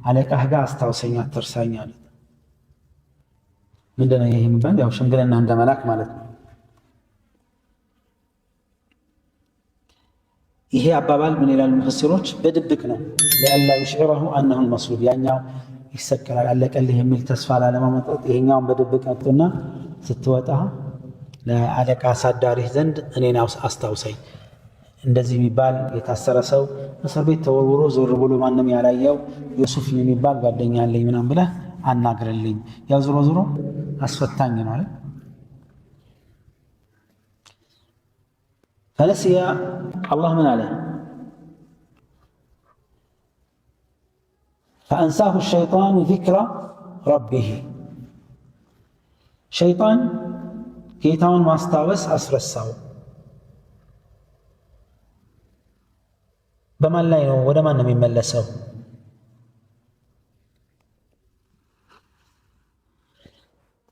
አለቃህ ጋር አስታውሰኝ አትርሳኝ አሉት። ምንድነው ይሄ የሚባል? ያው ሽምግልና እንደ መላክ ማለት ነው። ይሄ አባባል ምን ይላሉ ሙፈሲሮች? በድብቅ ነው። ለአላ ይሽዕረሁ አነሁ ልመስሉብ፣ ያኛው ይሰቀላል አለቀልህ የሚል ተስፋ ላለማመጣት ይሄኛውን በድብቅ መጡና ስትወጣ ለአለቃ አሳዳሪህ ዘንድ እኔን አስታውሰኝ፣ እንደዚህ የሚባል የታሰረ ሰው እስር ቤት ተወርውሮ ዞር ብሎ ማንም ያላየው ዩሱፍ የሚባል ጓደኛ አለኝ ምናምን ብለህ አናግርልኝ። ያው ዞሮ ዞሮ አስፈታኝ ነው አይደል? ፈነሲያ አላህ ምን አለ? ፈአንሳሁ ሸይጣኑ ዚክረ ረቢህ፣ ሸይጣን ጌታውን ማስታወስ አስረሳው። በማን ላይ ነው? ወደ ማን ነው የሚመለሰው?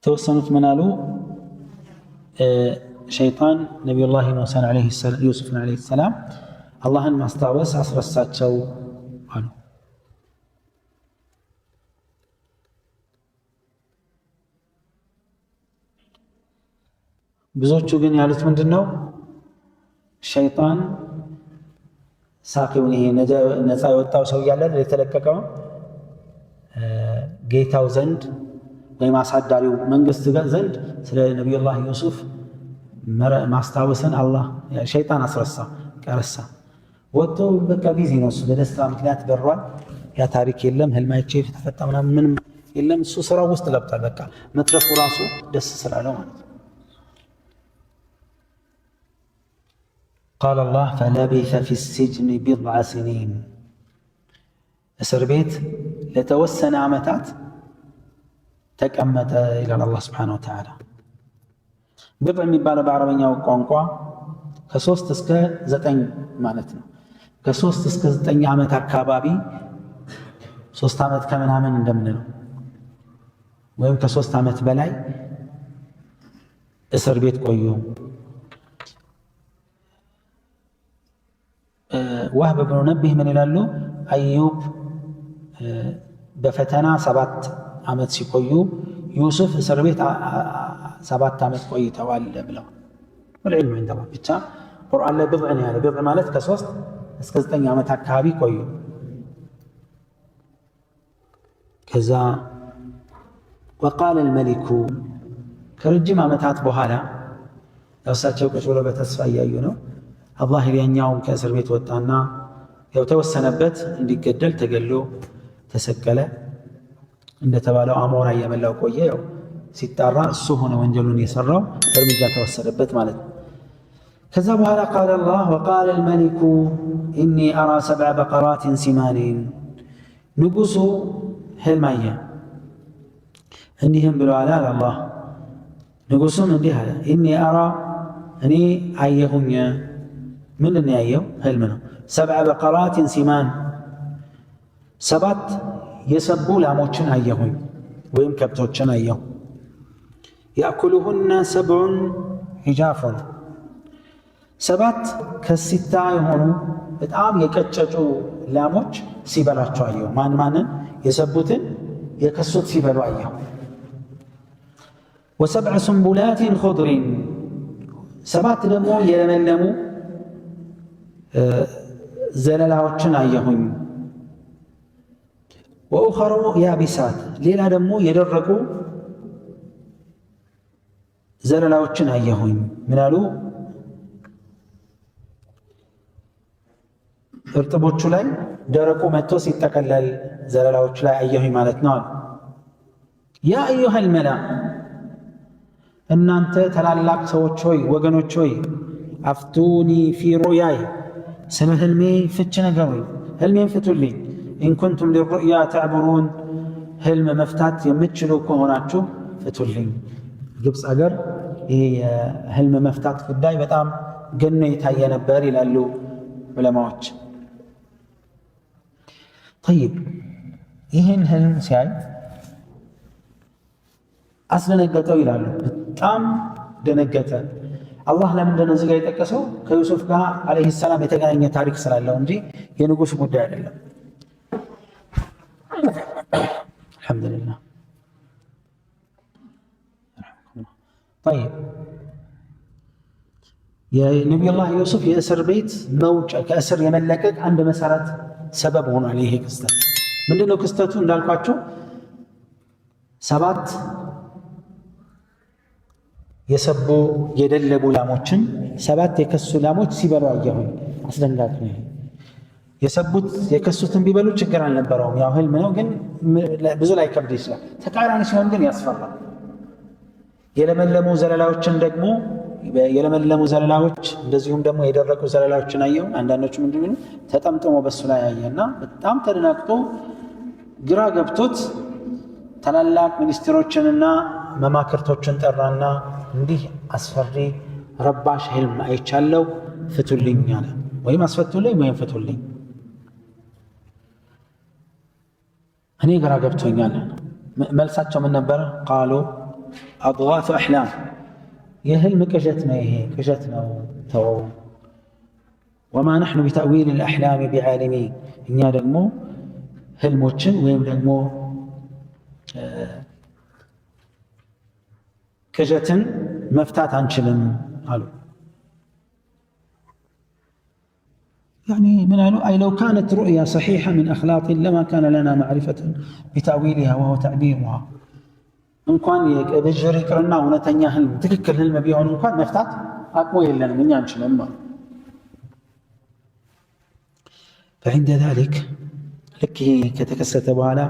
ተወሰኑት ምን አሉ? ሸይጣን ነቢዩላህ ዩሱፍን ዓለይሂ ሰላም አላህን ማስታወስ አስረሳቸው አሉ። ብዙዎቹ ግን ያሉት ምንድን ነው? ሸይጣን ሳቂውን ይሄ ነፃ የወጣው ሰው እያለ የተለቀቀው ጌታው ዘንድ ወይም አሳዳሪው መንግስት ዘንድ ስለ ነቢዩላህ ዩሱፍ ማስታወስን አላህ ሸይጣን አስረሳ ቀረሳ። ወጥቶ በቃ ቢዚ ነው እሱ በደስታ ምክንያት በሯል። ያ ታሪክ የለም ህልማይቼ ተፈታ ምናምን ምንም የለም። እሱ ስራው ውስጥ ለብቷል። በቃ መትረፉ ራሱ ደስ ስላለው ማለት ነው። ቃለ አላህ ፈለቢሰ ፊ ሲጅኒ ቢድዐ ሲኒን፣ እስር ቤት ለተወሰነ ዓመታት ተቀመጠ ይላል አላህ ስብሓነሁ ወተዓላ። ቢድዕ የሚባለው በአረበኛው ቋንቋ ከ3 እስከ 9 ማለት ነው። ከ3 እስከ 9 ዓመት አካባቢ 3 ዓመት ከምናምን እንደምንለው ወይም ከ3 ዓመት በላይ እስር ቤት ቆዩ። ወህብ ብኑ ነቢህ ምን ይላሉ? አዩብ በፈተና 7 ዓመት ሲቆዩ ዩሱፍ እስር ቤት 7 ዓመት ቆይተዋል ብለው ወልዕልሙ ዒንደላህ። ብቻ ቁርአን ላይ ቢድዕ ነው ያለ። ቢድዕ ማለት ከ3 እስከ 9 ዓመት አካባቢ ቆዩ። ከዛ ወቃለ አልመሊኩ፣ ከረጅም ዓመታት በኋላ እሳቸው ቁጭ ብለው በተስፋ እያዩ ነው። አላህ ያኛውም ከእስር ቤት ወጣና ያው ተወሰነበት እንዲገደል ተገሎ ተሰቀለ። እንደተባለው አሞራ እየበላው ቆየ። ያው ሲጣራ እሱ ሆነ ወንጀሉን የሰራው እርምጃ ተወሰደበት ማለት ነው። ከዛ በኋላ ቃለ አላህ ወቃለ አልመሊኩ ኢኒ አራ 7 በቀራትን ሲማኒን፣ ንጉሱ ህልም አየ። እንዲህም ብሎ አለ አላህ። ንጉሱም እንዲህ አለ ኢኒ አራ፣ እኔ አየሁኝ። ምንድን ያየው? ህልም ነው። 7 በቀራትን ሲማን፣ 7 የሰቡ ላሞችን አየሁኝ ወይም ከብቶችን አየሁ። ያእኩሉሁነ 7 ሒጃፉን፣ 7 ከሲታ የሆኑ በጣም የቀጨጩ ላሞች ሲበላቸው አየሁ። ማንን? የሰቡትን የከሱት ሲበሉ አየሁ። ወ7 ሱንቡላትን ኹድሪን፣ 7 ደግሞ የለመለሙ ዘለላዎችን አየሁኝ። ወኡኸሩ ያቢሳት፣ ሌላ ደግሞ የደረቁ ዘለላዎችን አየሁኝ። ምናሉ? እርጥቦቹ ላይ ደረቁ መጥቶ ሲጠቀለል ዘለላዎቹ ላይ አየሁኝ ማለት ነው። ያ አዩሃል መላ፣ እናንተ ታላላቅ ሰዎች ሆይ ወገኖች ሆይ፣ አፍቱኒ ፊ ሩያይ፣ ስለ ህልሜ ፍች ነገሩኝ፣ ህልሜን ፍቱልኝ። ኢንኩንቱም ሊሩእያ ተዕብሩን፣ ህልም መፍታት የምትችሉ ከሆናችሁ ፍቱልኝ። ግብፅ አገር ይህ የህልም መፍታት ጉዳይ በጣም ገኖ የታየ ነበር ይላሉ ዑለማዎች። ጠይብ ይህን ህልም ሲያይ አስደነገጠው ይላሉ። በጣም ደነገጠ። አላህ ለምንድን ነው እዚህ ጋር የጠቀሰው? ከዩሱፍ ጋር ዓለይሂ ሰላም የተገናኘ ታሪክ ስላለው እንጂ የንጉሥ ጉዳይ አይደለም። الحمد لله. طيب የነቢዩ ላህ ዩሱፍ የእስር ቤት መውጫ ከእስር የመለቀቅ አንድ መሰረት ሰበብ ሆኗል ይሄ ክስተት። ምንድነው ክስተቱ? እንዳልኳቸው 7 የሰቡ የደለቡ ላሞችን 7 የከሱ ላሞች ሲበሉ አየሁኝ። አስደንጋጭ ነው። የሰቡት የከሱትን ቢበሉ ችግር አልነበረውም፣ ያው ህልም ነው፣ ግን ብዙ ላይ ከብድ ይችላል። ተቃራኒ ሲሆን ግን ያስፈራል። የለመለሙ ዘለላዎችን ደግሞ የለመለሙ ዘለላዎች እንደዚሁም ደግሞ የደረቁ ዘለላዎችን አየሁ። አንዳንዶቹ ምንድነው ተጠምጥሞ በሱ ላይ አየና በጣም ተደናቅቶ ግራ ገብቶት ታላላቅ ሚኒስትሮችንና መማክርቶችን ጠራና እንዲህ አስፈሪ ረባሽ ህልም አይቻለው ፍቱልኝ አለ። ወይም አስፈቱልኝ ወይም ፍቱልኝ፣ እኔ ግራ ገብቶኛል። መልሳቸው ምን ነበር? ቃሉ አድጋቱ አሕላም፣ የህልም ቅዠት ነው፣ ይሄ ቅዠት ነው፣ ተወው። ወማ ነሕኑ ቢተእዊል አልአሕላም ቢዓሊሚን፣ እኛ ደግሞ ህልሞችን ወይም ደግሞ ቅዠትን መፍታት አንችልም አሉ። يعني من قالوا أي لو كانت رؤيا صحيحة من أخلاق لما كان لنا معرفة بتأويلها وهو تعبيرها. إن كان يجري كرنا ونتنيا هلم تككل هلم بيهون إن كان مفتات أقوى لنا من ينشل الماء. فعند ذلك لك كتكست بوالا